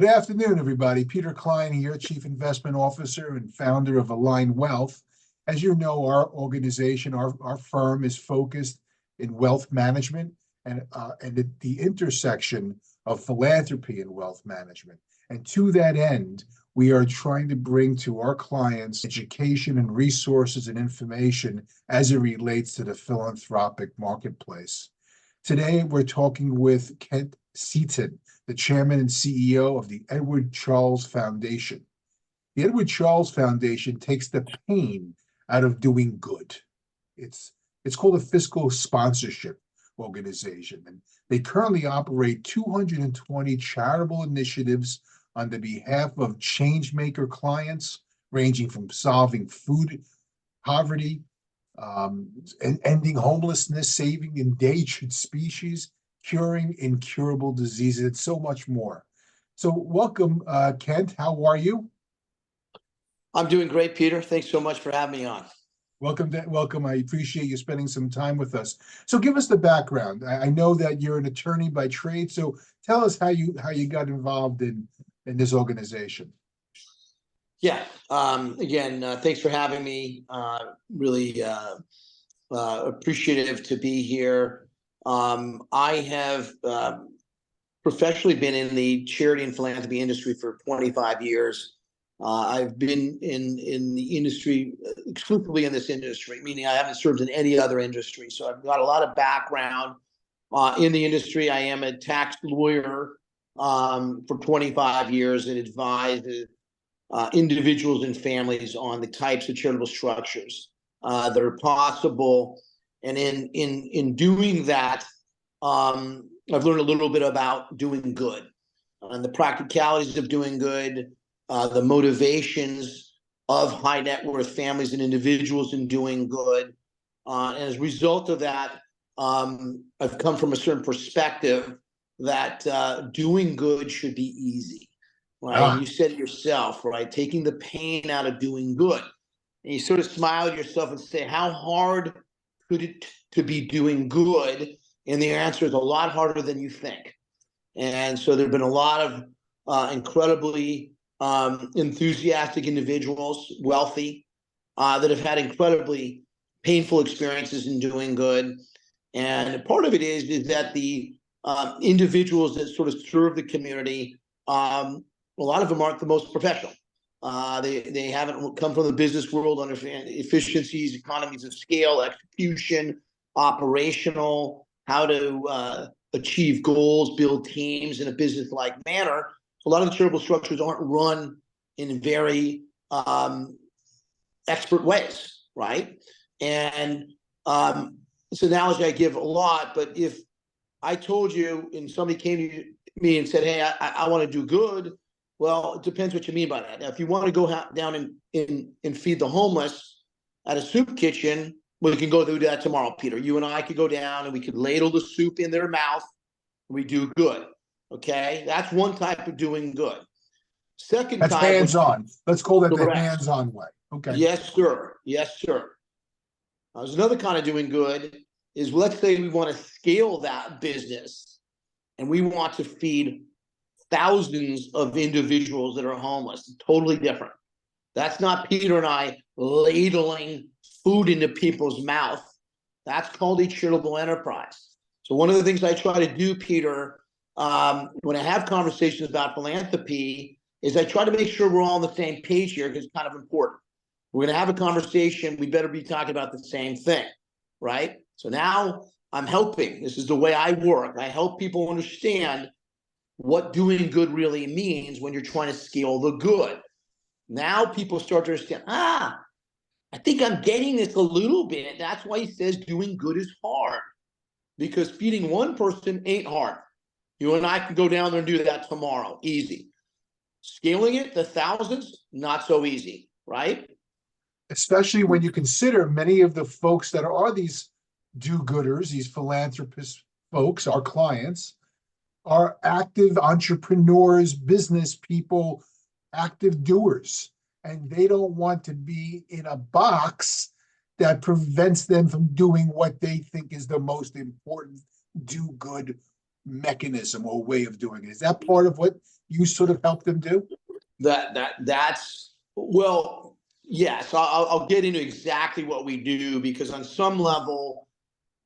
Good afternoon, everybody. Peter Klein here, Chief Investment Officer and founder of Align Wealth. As you know, our organization, our firm is focused in wealth management and at the intersection of philanthropy and wealth management. And to that end, we are trying to bring to our clients education and resources and information as it relates to the philanthropic marketplace. Today, we're talking with Seton, the chairman and CEO of the Edward Charles Foundation. The Edward Charles Foundation takes the pain out of doing good. It's called a fiscal sponsorship organization, and they currently operate 220 charitable initiatives on the behalf of changemaker clients, ranging from solving food poverty, and ending homelessness, saving endangered species, curing incurable diseases, and so much more. So welcome, Kent. How are you? I'm doing great, Peter. Thanks so much for having me on. Welcome. I appreciate you spending some time with us. So give us the background. I know that you're an attorney by trade, so tell us how you got involved in this organization. Yeah. Again, thanks for having me. Really appreciative to be here. I have professionally been in the charity and philanthropy industry for 25 years. I've been in the industry, exclusively in this industry, meaning I haven't served in any other industry. So I've got a lot of background in the industry. I am a tax lawyer for 25 years and advised individuals and families on the types of charitable structures that are possible. And in doing that, I've learned a little bit about doing good and the practicalities of doing good, the motivations of high net worth families and individuals in doing good. And as a result of that, I've come from a certain perspective that doing good should be easy. Right. You said it yourself, right? Taking the pain out of doing good. And you sort of smile at yourself and say, how hard could it to be doing good? And the answer is a lot harder than you think. And so there have been a lot of incredibly enthusiastic individuals, wealthy, that have had incredibly painful experiences in doing good. And part of it is that the individuals that sort of serve the community, a lot of them aren't the most professional. They haven't come from the business world, understand efficiencies, economies of scale, execution, operational, how to achieve goals, build teams in a business-like manner. A lot of the charitable structures aren't run in very expert ways, right? And it's an analogy I give a lot, but if I told you and somebody came to me and said, hey, I want to do good, well, it depends what you mean by that. Now, if you want to go down and feed the homeless at a soup kitchen, we can go do that tomorrow, Peter. You and I could go down and we could ladle the soup in their mouth. And we do good. Okay, that's one type of doing good. Second That's type, hands-on. Let's call that correct. The hands-on way. Okay. Yes, sir. Yes, sir. There's another kind of doing good is, let's say we want to scale that business and we want to feed thousands of individuals that are homeless. Totally different. That's not Peter and I ladling food into people's mouth. That's called a charitable enterprise. So one of the things I try to do, Peter, when I have conversations about philanthropy, is I try to make sure we're all on the same page here, because it's kind of important. We're going to have a conversation. We better be talking about the same thing, right? So now I'm helping. This is the way I work. I help people understand what doing good really means when you're trying to scale the good. Now people start to understand, I think I'm getting this a little bit. That's why he says doing good is hard, because feeding one person ain't hard. You and I can go down there and do that tomorrow. Easy. Scaling it to thousands, not so easy, right? Especially when you consider many of the folks that are these do-gooders, these philanthropist folks, our clients, are active entrepreneurs, business people, active doers, and they don't want to be in a box that prevents them from doing what they think is the most important do-good mechanism or way of doing it. Is that part of what you sort of help them do? That's well, yes. I'll get into exactly what we do, because on some level,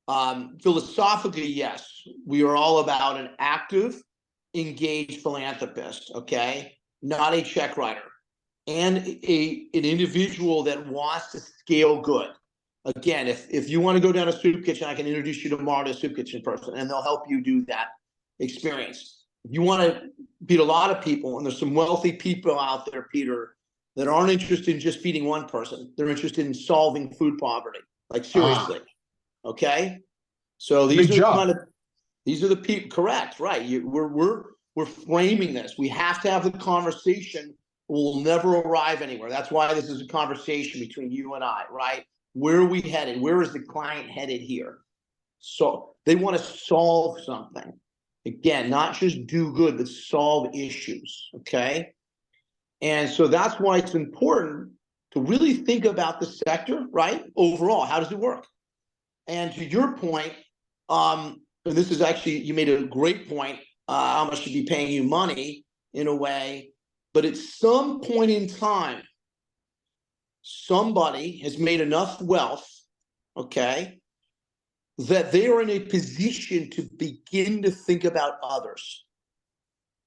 philosophically, yes, we are all about an active, engaged philanthropist. Okay, not a check writer, and an individual that wants to scale good. Again, if you want to go down a soup kitchen, I can introduce you tomorrow to a soup kitchen person, and they'll help you do that experience. If you want to feed a lot of people, and there's some wealthy people out there, Peter, that aren't interested in just feeding one person. They're interested in solving food poverty, like seriously. Okay, so Big job. these are the people. Correct, right? We're framing this. We have to have the conversation. We'll never arrive anywhere. That's why this is a conversation between you and I, right? Where are we headed? Where is the client headed here? So they want to solve something. Again, not just do good, but solve issues, okay? And so that's why it's important to really think about the sector, right? Overall, how does it work? And to your point, and this is actually, you made a great point, how much should be paying you money in a way, but at some point in time, somebody has made enough wealth, okay, that they are in a position to begin to think about others,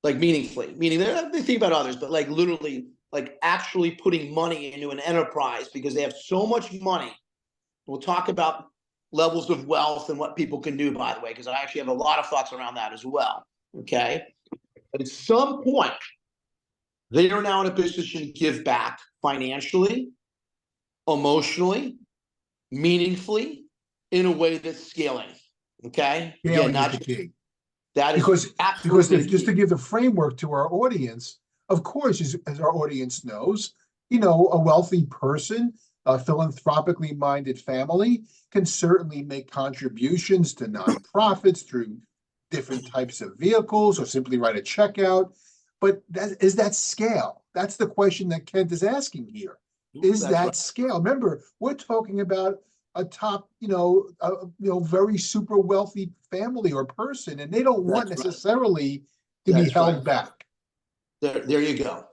like meaningfully, meaning they think about others, but like literally, like actually putting money into an enterprise because they have so much money. We'll talk about levels of wealth and what people can do, by the way, because I actually have a lot of thoughts around that as well, okay? But at some point, they are now in a position to give back financially, emotionally, meaningfully, in a way that's scaling. Okay. Scaling is the key. That is because just to give the framework to our audience, of course, as our audience knows, a wealthy person, a philanthropically minded family can certainly make contributions to nonprofits through different types of vehicles or simply write a check out. But is that scale? That's the question that Kent is asking here. Is That's that right. scale? Remember, we're talking about a top, very super wealthy family or person, and they don't want That's right. necessarily to be That's held right. back. There you go.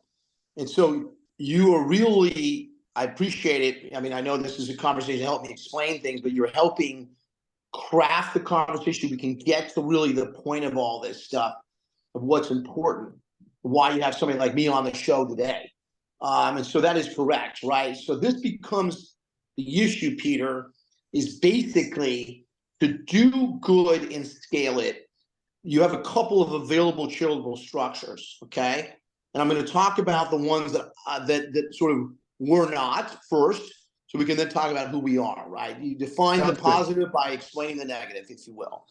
And so you are really, I appreciate it. I mean, I know this is a conversation to help me explain things, but you're helping craft the conversation. We can get to really the point of all this stuff, of what's important, why you have somebody like me on the show today. And so that is correct, right? So this becomes the issue, Peter, is basically to do good and scale it. You have a couple of available charitable structures, okay? And I'm going to talk about the ones that that sort of were not first, so we can then talk about who we are, right? You define the positive by explaining the negative, if you will.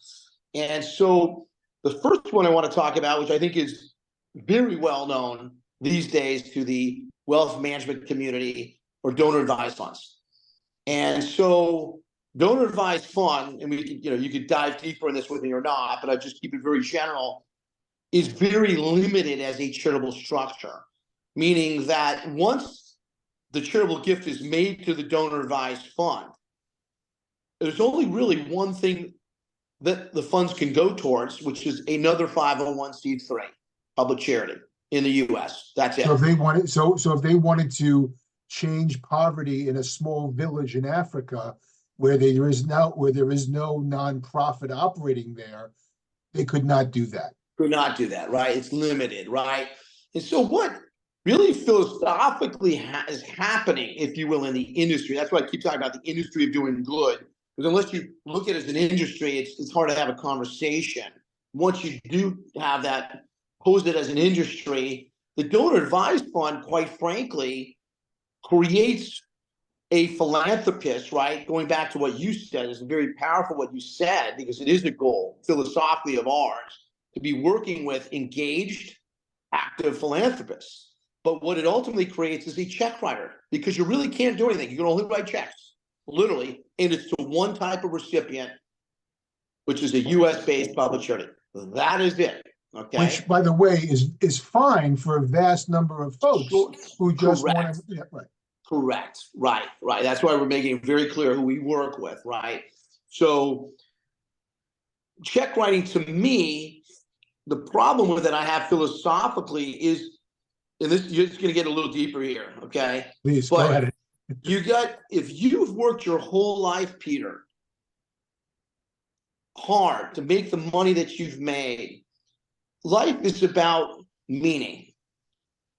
And so the first one I want to talk about, which I think is very well known these days to the wealth management community, or donor advised funds. And so donor advised fund, and we could, you could dive deeper in this with me or not, but I just keep it very general, is very limited as a charitable structure, meaning that once the charitable gift is made to the donor advised fund, there's only really one thing that the funds can go towards, which is another 501c3 public charity in the U.S. That's it. So if they wanted to change poverty in a small village in Africa where there is no nonprofit operating there, they could not do that. Could not do that, right? It's limited, right? And so what really philosophically is happening, if you will, in the industry, that's why I keep talking about the industry of doing good, because unless you look at it as an industry, it's hard to have a conversation. Once you do have that, pose it as an industry, the donor advised fund, quite frankly, creates a philanthropist, right? Going back to what you said, is very powerful what you said, because it is a goal philosophically of ours to be working with engaged, active philanthropists. But what it ultimately creates is a check writer, because you really can't do anything. You can only write checks, literally, and it's to one type of recipient, which is a US-based public charity. That is it. Okay. Which, by the way, is fine for a vast number of folks who just want to. Yeah, right. Correct. Right. That's why we're making it very clear who we work with, right? So check writing to me the problem with it I have philosophically is, and this, you're just going to get a little deeper here, okay? Please But go ahead. if you've worked your whole life, Peter, hard to make the money that you've made, life is about meaning.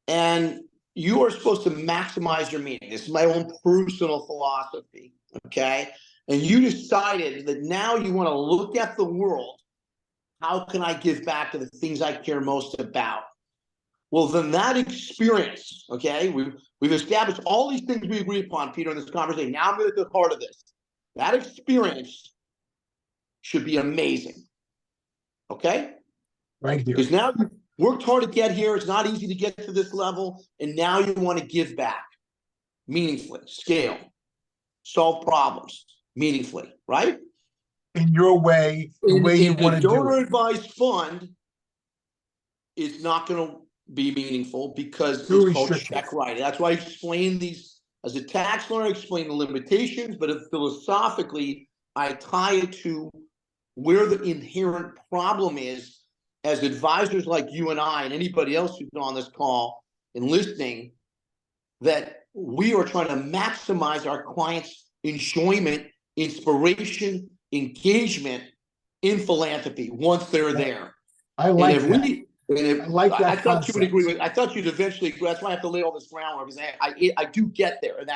And you are supposed to maximize your meaning. This is my own personal philosophy, okay? And you decided that now you want to look at the world. How can I give back to the things I care most about? Well, then that experience, okay, we've established all these things we agree upon, Peter, in this conversation. Now I'm going to the heart of this. That experience should be amazing, okay? Right here. Because now you've worked hard to get here. It's not easy to get to this level. And now you want to give back meaningfully, scale, solve problems meaningfully, right? In your way, the way you want to do donor it. advised fund is not going to be meaningful because Too it's called restrictive. check writing. That's why I explain these as a tax lawyer. I explain the limitations, but philosophically, I tie it to where the inherent problem is. As advisors like you and I and anybody else who's on this call and listening, that we are trying to maximize our clients' enjoyment, inspiration, engagement in philanthropy once they're there. I like and if that. I like that I thought you would concept. agree with. I thought you'd eventually agree. That's why I have to lay all this groundwork, because I do get there, and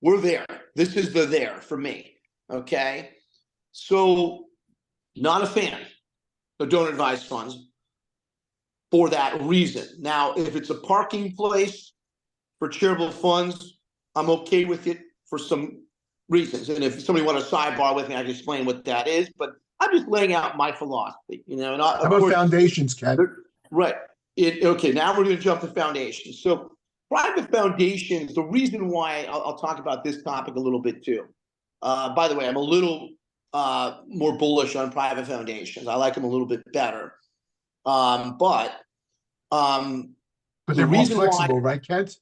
we're there. This is the there for me. Okay, so not a fan of donor advised funds for that reason. Now, if it's a parking place for charitable funds, I'm okay with it for some reasons. And if somebody wants a sidebar with me, I can explain what that is. But I'm just laying out my philosophy, And How about foundations, Ken? Right. Okay, now we're going to jump to foundations. So private foundations, the reason why I'll talk about this topic a little bit too. By the way, I'm a little more bullish on private foundations. I like them a little bit better. But they're more flexible, right, Kent?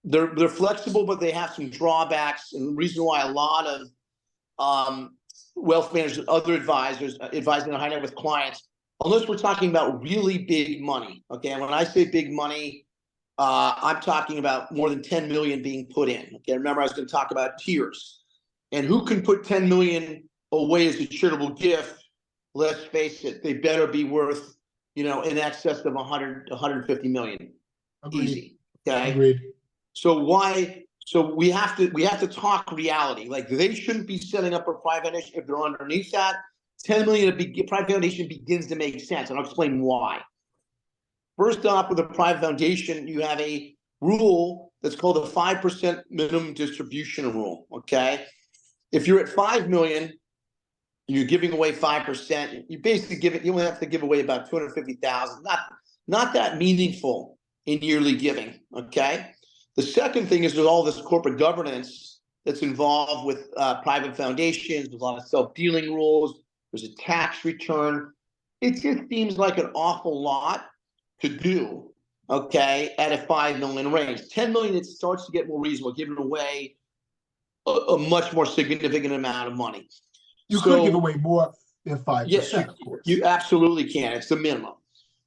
They're flexible, but they have some drawbacks. And the reason why a lot of wealth managers, other advisors advising their high net worth clients, unless we're talking about really big money, okay? And when I say big money, I'm talking about more than 10 million being put in. Okay, remember I was going to talk about tiers, and who can put 10 million away as a charitable gift? Let's face it, they better be worth, in excess of 100, 150 million. Agreed. Easy. Okay. Agreed. So why? So we have to talk reality. Like, they shouldn't be setting up a private foundation if they're underneath that. 10 million private foundation begins to make sense, and I'll explain why. First off, with a private foundation, you have a rule that's called the 5% minimum distribution rule. Okay, if you're at 5 million, you're giving away 5%. You basically you only have to give away about 250,000. Not that meaningful in yearly giving. Okay. The second thing is there's all this corporate governance that's involved with private foundations. There's a lot of self-dealing rules. There's a tax return. It just seems like an awful lot to do, okay, at a 5 million range. 10 million, it starts to get more reasonable, giving away a much more significant amount of money. You could give away more than 5%, yes, of course. You absolutely can. It's the minimum.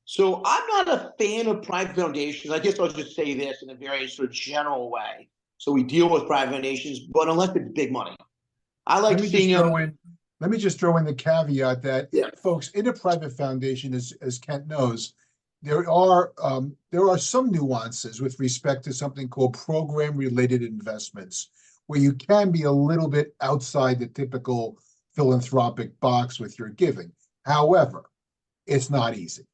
So I'm not a fan of private foundations. I guess I'll just say this in a very sort of general way. So we deal with private foundations, but unless it's big money. I like seeing them. Let me just throw in the caveat that, yeah, folks, in a private foundation, as Kent knows, there are some nuances with respect to something called program-related investments, where you can be a little bit outside the typical philanthropic box with your giving. However, it's not easy.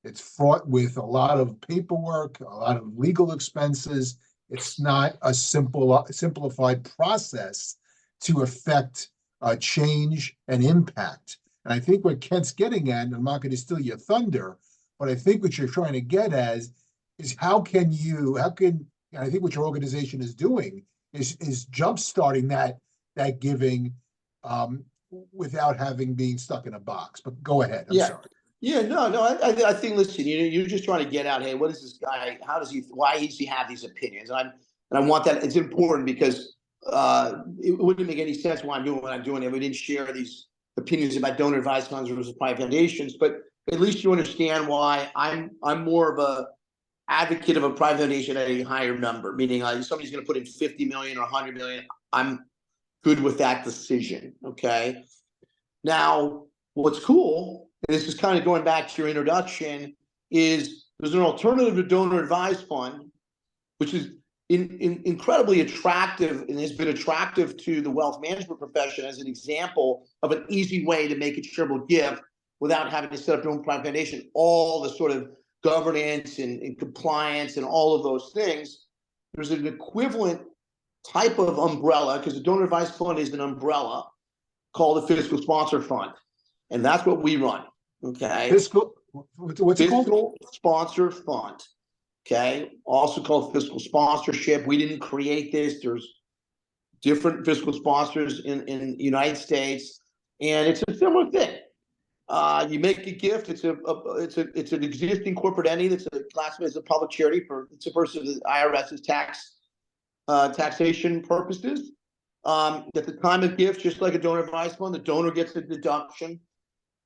It's fraught with a lot of paperwork, a lot of legal expenses. It's not a simplified process to affect change and impact. And I think what Kent's getting at, and I'm not going to steal your thunder, but I think what you're trying to get at is how can, and I think what your organization is doing is jump-starting that giving without being stuck in a box. But go ahead. I'm sorry. Yeah, no. I think, listen, you're just trying to get out. Hey, what is this guy? Why does he have these opinions? And I want that. It's important because it wouldn't make any sense why I'm doing what I'm doing if we didn't share these opinions about donor advised funds versus private foundations. But at least you understand why I'm more of a advocate of a private foundation at a higher number, meaning like somebody's going to put in 50 million or 100 million. I'm good with that decision. Okay. Now, what's cool, and this is kind of going back to your introduction, is there's an alternative to donor advised fund, which is incredibly attractive and has been attractive to the wealth management profession as an example of an easy way to make a charitable gift without having to set up your own private foundation. All the sort of governance and compliance and all of those things. There's an equivalent type of umbrella, because the donor advised fund is an umbrella called the fiscal sponsor fund. And that's what we run. Okay. What's it called? Fiscal sponsor fund. Okay. Also called fiscal sponsorship. We didn't create this. There's different fiscal sponsors in the United States. And it's a similar thing. You make a gift. It's an existing corporate entity that's classified as a public charity it's a person of the IRS's taxation purposes. At the time of gift, just like a donor advised fund, the donor gets a deduction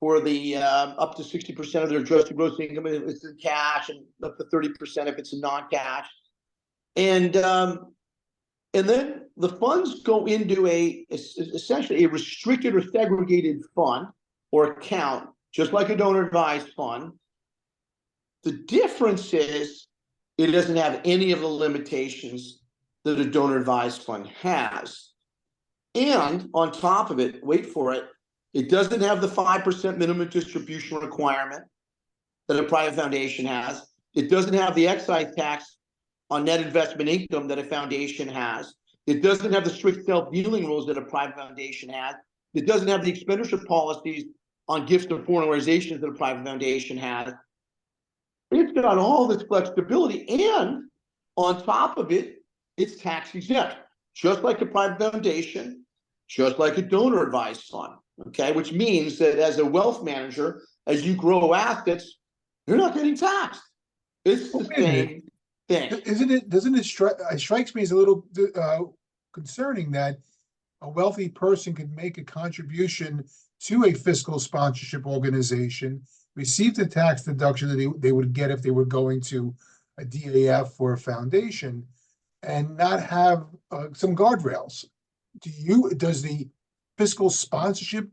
for the up to 60% of their adjusted gross income if it's in cash, and up to 30% if it's in non-cash. And then the funds go into essentially a restricted or segregated fund or account, just like a donor advised fund. The difference is it doesn't have any of the limitations that a donor advised fund has. And on top of it, wait for it, it doesn't have the 5% minimum distribution requirement that a private foundation has. It doesn't have the excise tax on net investment income that a foundation has. It doesn't have the strict self-dealing rules that a private foundation has. It doesn't have the expenditure policies on gifts to foreign organizations that a private foundation has. It's got all this flexibility, and on top of it, it's tax exempt, just like a private foundation, just like a donor advised fund. Okay, which means that as a wealth manager, as you grow assets, you're not getting taxed. It's the same thing. It strikes me as a little concerning that a wealthy person could make a contribution to a fiscal sponsorship organization, receive the tax deduction that they would get if they were going to a DAF or a foundation, and not have some guardrails. Does the fiscal sponsorship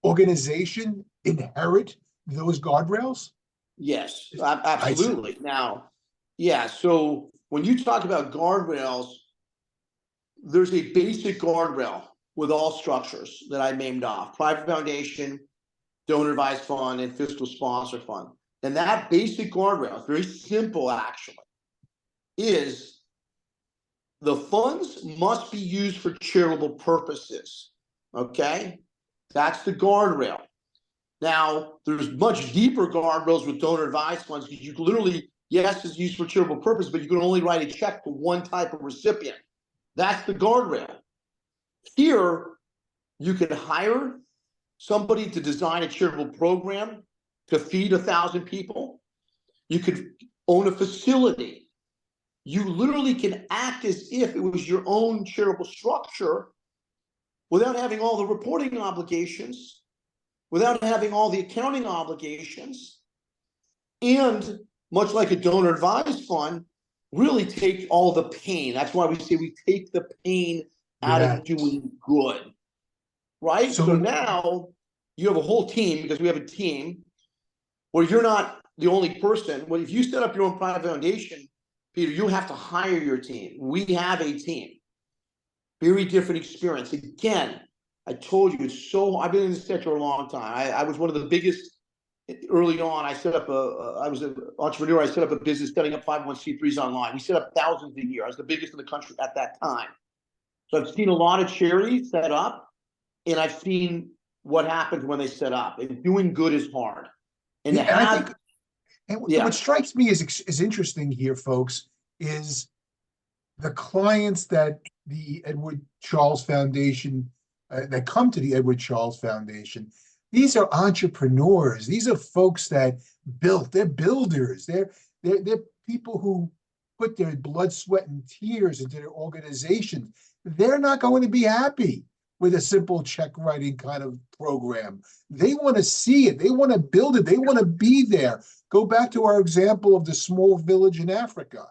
organization inherit those guardrails? Yes, absolutely. Now, yeah, so when you talk about guardrails, there's a basic guardrail with all structures that I named off: private foundation, donor advised fund, and fiscal sponsor fund. And that basic guardrail, it's very simple actually, is the funds must be used for charitable purposes. Okay, that's the guardrail. Now, there's much deeper guardrails with donor advised funds, because you can literally, yes, it's used for charitable purpose, but you can only write a check to one type of recipient. That's the guardrail. Here, you can hire somebody to design a charitable program to feed 1,000 people. You could own a facility. You literally can act as if it was your own charitable structure without having all the reporting obligations, without having all the accounting obligations, and much like a donor advised fund, really take all the pain. That's why we say we take the pain out of doing good, right? So now you have a whole team, because we have a team where you're not the only person. Well, if you set up your own private foundation, Peter, you have to hire your team. We have a team. Very different experience. Again, I told you, I've been in this sector a long time. I was one of the biggest early on. I was an entrepreneur. I set up a business setting up 501c3s online. We set up thousands a year. I was the biggest in the country at that time. So I've seen a lot of charities set up, and I've seen what happens when they set up. And doing good is hard. And what strikes me is interesting here, folks, is the clients that the Edward Charles Foundation, that come to the Edward Charles Foundation. These are entrepreneurs. These are folks that built. They're builders. They're people who put their blood, sweat, and tears into their organizations. They're not going to be happy with a simple check writing kind of program. They want to see it. They want to build it. They want to be there. Go back to our example of the small village in Africa.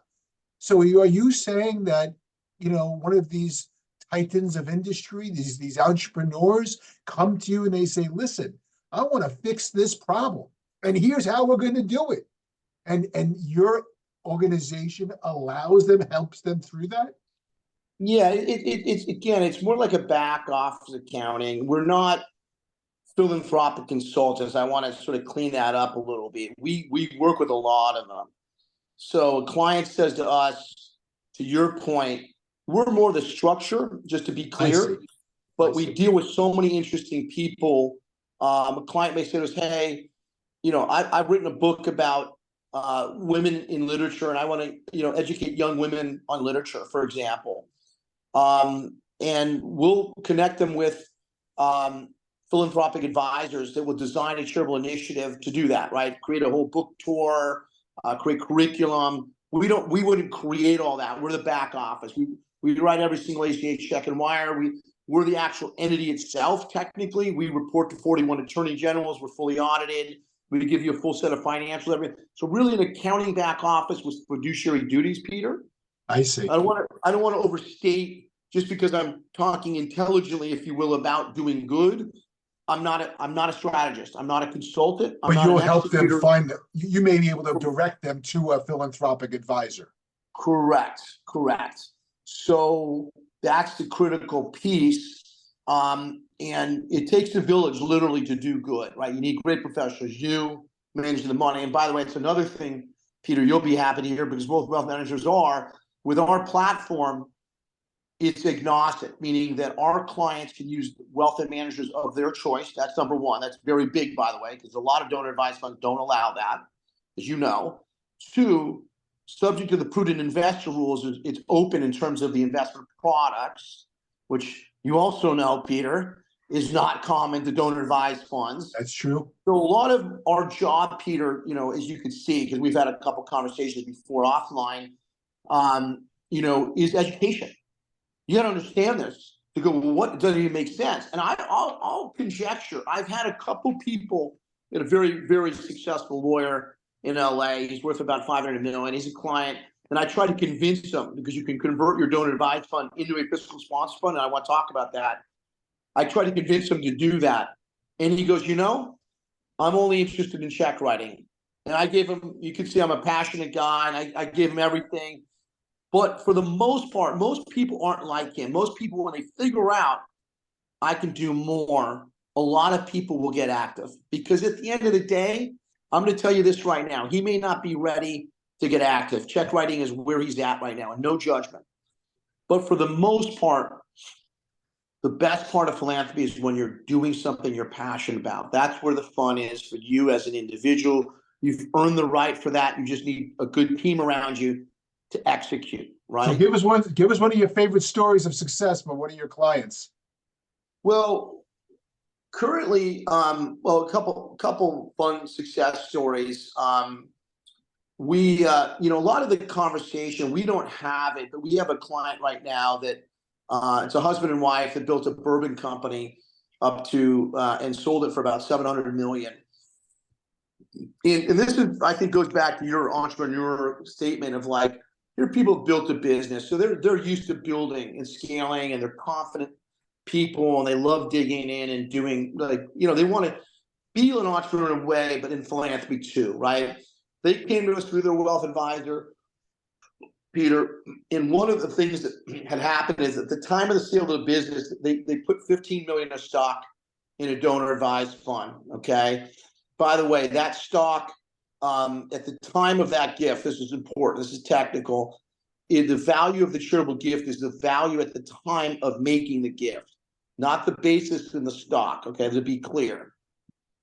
So are you saying that, one of these titans of industry, these entrepreneurs come to you and they say, listen, I want to fix this problem, and here's how we're going to do it. And your organization allows them, helps them through that? Yeah, it's again, it's more like a back office accounting. We're not philanthropic consultants. I want to sort of clean that up a little bit. We work with a lot of them. So a client says to us, to your point, we're more the structure, just to be clear, but we deal with so many interesting people. A client may say to us, hey, I've written a book about women in literature, and I want to, educate young women on literature, for example. And we'll connect them with philanthropic advisors that will design a charitable initiative to do that, right? Create a whole book tour, create curriculum. We wouldn't create all that. We're the back office. We write every single ACH check and wire. We're the actual entity itself. Technically, we report to 41 attorney generals. We're fully audited. We give you a full set of financials, everything. So really an accounting back office with fiduciary duties, Peter. I see. I don't want to overstate, just because I'm talking intelligently, if you will, about doing good. I'm not a strategist. I'm not a consultant. But you'll help them find, you may be able to direct them to a philanthropic advisor. Correct. So that's the critical piece. And it takes a village literally to do good, right? You need great professionals, you managing the money. And by the way, it's another thing, Peter, you'll be happy to hear, because most wealth managers are. With our platform, it's agnostic, meaning that our clients can use wealth managers of their choice. That's number one. That's very big, by the way, because a lot of donor advised funds don't allow that, as you know. Two, subject to the prudent investor rules, it's open in terms of the investment products, which you also know, Peter, is not common to donor advised funds. That's true. So a lot of our job, Peter, as you can see, because we've had a couple conversations before offline, is education. You got to understand this to go, well, what doesn't even make sense? And I'll conjecture. I've had a couple people, a very, very successful lawyer in LA. He's worth about $500 million. He's a client. And I try to convince him, because you can convert your donor advised fund into a fiscal sponsor fund. And I want to talk about that. I try to convince him to do that. And he goes, I'm only interested in check writing. And I gave him, you can see I'm a passionate guy, and I gave him everything. But for the most part, most people aren't like him. Most people, when they figure out I can do more, a lot of people will get active. Because at the end of the day, I'm going to tell you this right now. He may not be ready to get active. Check writing is where he's at right now, and no judgment. But for the most part, the best part of philanthropy is when you're doing something you're passionate about. That's where the fun is for you as an individual. You've earned the right for that. You just need a good team around you to execute, right? So give us one of your favorite stories of success from one of your clients. Well, currently, a couple fun success stories. We, a lot of the conversation, we don't have it, but we have a client right now that it's a husband and wife that built a bourbon company up to and sold it for about $700 million. And this is, I think, goes back to your entrepreneur statement of like, here people built a business, so they're used to building and scaling, and they're confident people, and they love digging in and doing, like, they want to be an entrepreneur in a way, but in philanthropy too, right? They came to us through their wealth advisor, Peter, and one of the things that had happened is at the time of the sale of the business, they put $15 million of stock in a donor advised fund. Okay. By the way, that stock, at the time of that gift, this is important, this is technical, the value of the charitable gift is the value at the time of making the gift, not the basis in the stock. Okay, to be clear.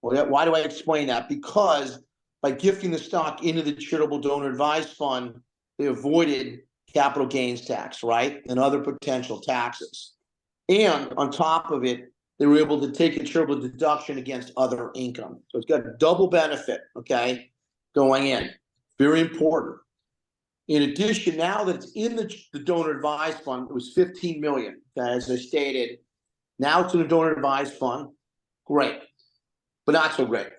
Well, why do I explain that? Because by gifting the stock into the charitable donor advised fund, they avoided capital gains tax, right? And other potential taxes. And on top of it, they were able to take a charitable deduction against other income. So it's got a double benefit, okay, going in. Very important. In addition, now that it's in the donor advised fund, it was $15 million, okay, as I stated. Now it's in a donor advised fund. Great, but not so great,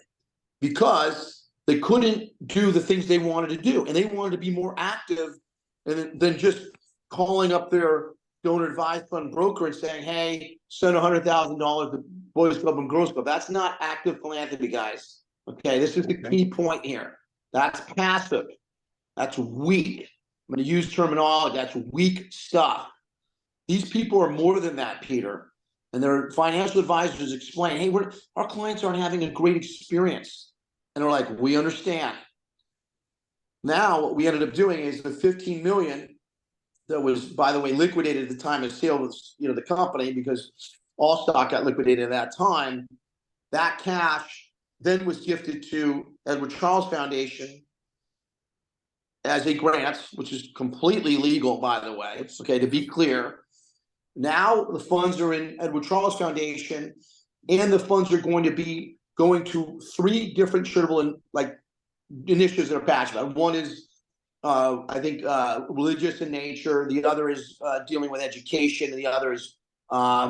because they couldn't do the things they wanted to do, and they wanted to be more active than just calling up their donor advised fund broker and saying, hey, send $100,000 to Boys Club and Girls Club. That's not active philanthropy, guys. Okay, this is the key point here. That's passive. That's weak. I'm going to use terminology. That's weak stuff. These people are more than that, Peter. And their financial advisors explain, hey, our clients aren't having a great experience. And they're like, we understand. Now, what we ended up doing is the 15 million that was, by the way, liquidated at the time of sale of, the company, because all stock got liquidated at that time. That cash then was gifted to Edward Charles Foundation as a grant, which is completely legal, by the way. Okay, to be clear. Now the funds are in Edward Charles Foundation, and the funds are going to be going to 3 different charitable initiatives that are passionate about. One is, I think, religious in nature. The other is dealing with education, and the other is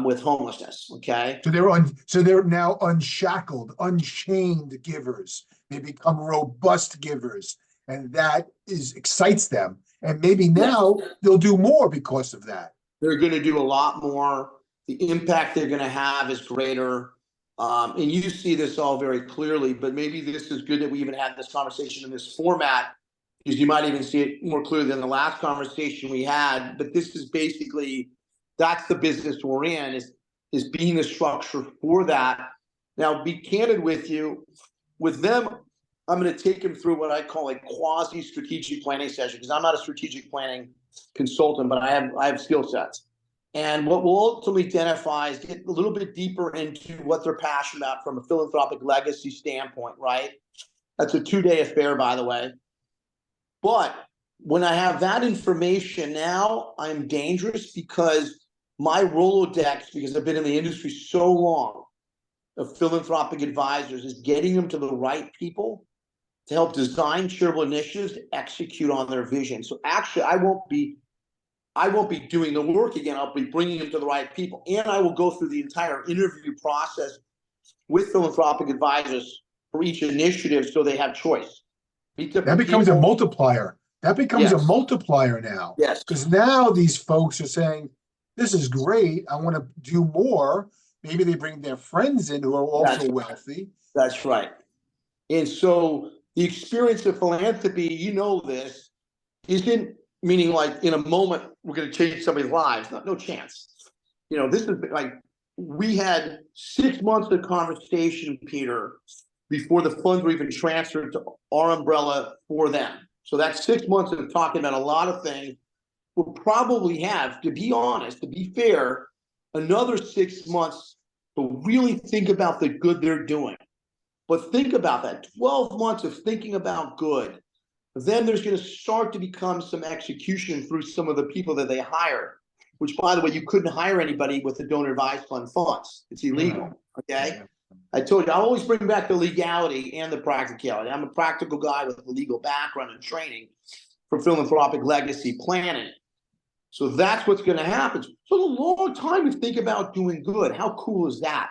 with homelessness. Okay, so they're now unshackled, unchained givers. They become robust givers, and that excites them. And maybe now they'll do more because of that. They're going to do a lot more. The impact they're going to have is greater. And you see this all very clearly, but maybe this is good that we even had this conversation in this format, because you might even see it more clearly than the last conversation we had. But this is basically, that's the business we're in, is being the structure for that. Now, be candid with you. With them, I'm going to take them through what I call a quasi-strategic planning session, because I'm not a strategic planning consultant, but I have skill sets. And what we'll ultimately identify is get a little bit deeper into what they're passionate about from a philanthropic legacy standpoint, right? That's a 2-day affair, by the way. But when I have that information, now I'm dangerous, because my Rolodex, because I've been in the industry so long, of philanthropic advisors, is getting them to the right people to help design charitable initiatives to execute on their vision. So actually, I won't be doing the work again. I'll be bringing them to the right people. And I will go through the entire interview process with philanthropic advisors for each initiative, so they have choice. That becomes a multiplier. That becomes a multiplier now. Yes. Because now these folks are saying, this is great, I want to do more. Maybe they bring their friends in who are also wealthy. That's right. And so the experience of philanthropy, this, isn't meaning like in a moment we're going to change somebody's lives. No chance. This is like, we had 6 months of conversation, Peter, before the funds were even transferred to our umbrella for them. So that's 6 months of talking about a lot of things. We'll probably have, to be honest, to be fair, another 6 months to really think about the good they're doing. But think about that, 12 months of thinking about good. Then there's going to start to become some execution through some of the people that they hire, which, by the way, you couldn't hire anybody with the donor advised fund funds. It's illegal. Okay. I told you, I always bring back the legality and the practicality. I'm a practical guy with a legal background and training for philanthropic legacy planning. So that's what's going to happen. So a long time to think about doing good. How cool is that?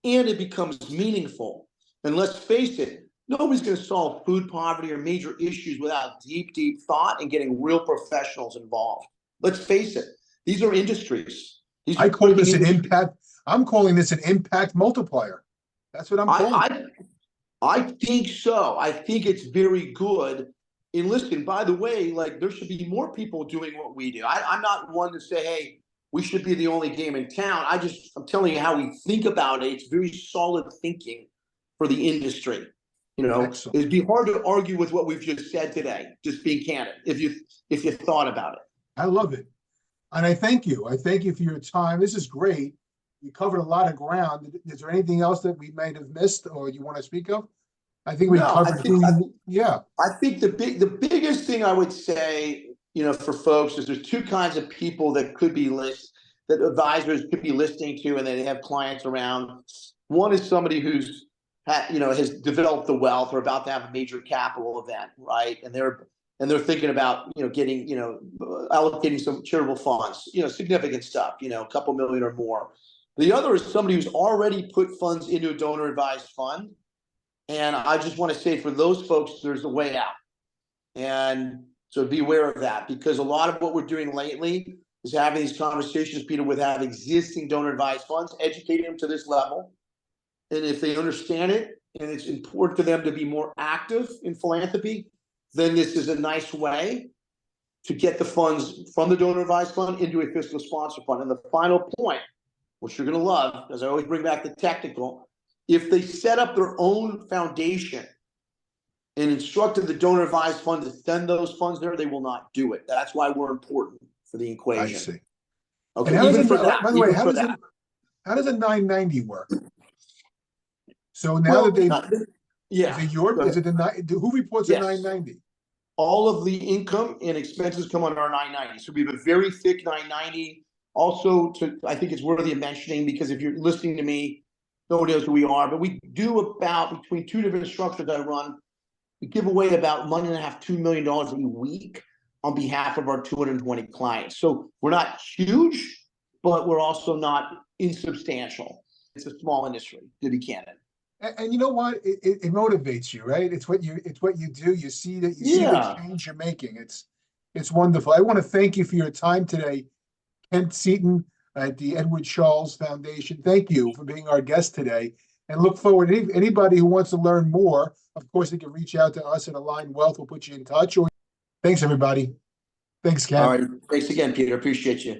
And it becomes meaningful. And let's face it, nobody's going to solve food poverty or major issues without deep, deep thought and getting real professionals involved. Let's face it. These are industries. I call this an impact. I'm calling this an impact multiplier. That's what I'm calling. I think so. I think it's very good. And listen, by the way, like, there should be more people doing what we do. I'm not one to say, hey, we should be the only game in town. I'm telling you how we think about it. It's very solid thinking for the industry. Excellent. It'd be hard to argue with what we've just said today, just being candid, if you thought about it. I love it. And I thank you. I thank you for your time. This is great. We covered a lot of ground. Is there anything else that we might have missed or you want to speak of? I think we covered. I think the biggest thing I would say, for folks, is there's 2 kinds of people that could be that advisors could be listening to, and they have clients around. One is somebody who's has developed the wealth or about to have a major capital event, right? And they're thinking about getting allocating some charitable funds, significant stuff, a couple million or more. The other is somebody who's already put funds into a donor advised fund. And I just want to say for those folks, there's a way out. And so be aware of that, because a lot of what we're doing lately is having these conversations, Peter, with have existing donor advised funds, educating them to this level. And if they understand it, and it's important to them to be more active in philanthropy, then this is a nice way to get the funds from the donor advised fund into a fiscal sponsor fund. And the final point, which you're going to love, because I always bring back the technical, if they set up their own foundation and instructed the donor advised fund to send those funds there, they will not do it. That's why we're important for the equation. I see. Okay, And how does even it, for that. by the way, even how for does it, that. how does a 990 work? So now Well, that they've, yeah. is it your, go is ahead. it who reports a Yes. 990? All of the income and expenses come on our 990. So we have a very thick 990. Also, I think it's worthy of mentioning, because if you're listening to me, nobody knows who we are, but we do about, between two different structures I run, we give away about $1.5 to $2 million a week on behalf of our 220 clients. So we're not huge, but we're also not insubstantial. It's a small industry, to be candid. And you know what? It motivates you, right? It's what you do. You see that you see the Yeah. change you're making. It's wonderful. I want to thank you for your time today, Kent Seton at the Edward Charles Foundation. Thank you for being our guest today, and look forward to anybody who wants to learn more. Of course, they can reach out to us at Align Wealth. We'll put you in touch. Thanks, everybody. Thanks, Kent. All right. Thanks again, Peter. Appreciate you.